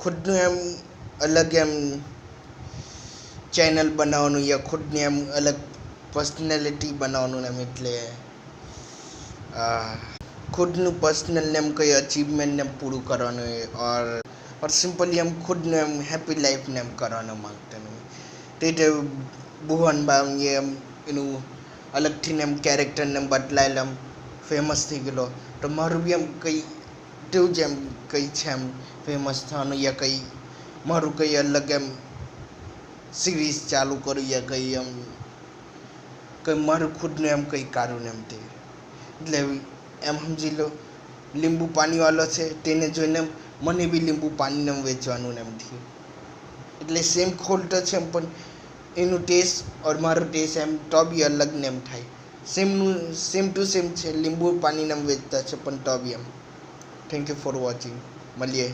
ખુદનું એમ અલગ એમ ચેનલ બનાવવાનું યા ખુદની એમ અલગ પર્સનાલિટી બનાવવાનું એમ એટલે ખુદનું પર્સનલ ને એમ કંઈ અચીવમેન્ટ ને પૂરું કરવાનું और सिंपली हम खुद ने हम हैप्पी लाइफ ने हम करवाना मांगते हैं ते भुवन बाम ये हम એનું અલગથી એમ કેરેક્ટરને બદલાયેલ એમ ફેમસ થઈ ગયેલો તો મારું બી એમ કંઈ તેવું જ એમ કંઈ છે એમ ફેમસ થવાનું યા કંઈ મારું કંઈ અલગ એમ સિરીઝ ચાલુ કરું યા કંઈ એમ કંઈ મારું ખુદનું એમ કંઈ કાઢું એમ તે એટલે એમ સમજી લો લીંબુ પાણીવાળો છે તેને જોઈને મને બી લીંબુ પાણીને વેચવાનું એમ થયું એટલે સેમ ખોલતો છે એમ પણ એનું ટેસ્ટ और મારો ટેસ્ટ એમ તો બી અલગ ને એમ થાય સેમ ટુ સેમ છે લીંબુ પાણીને વેચતા છે પણ તો બી એમ થેન્ક યુ ફોર વોચિંગ મળીએ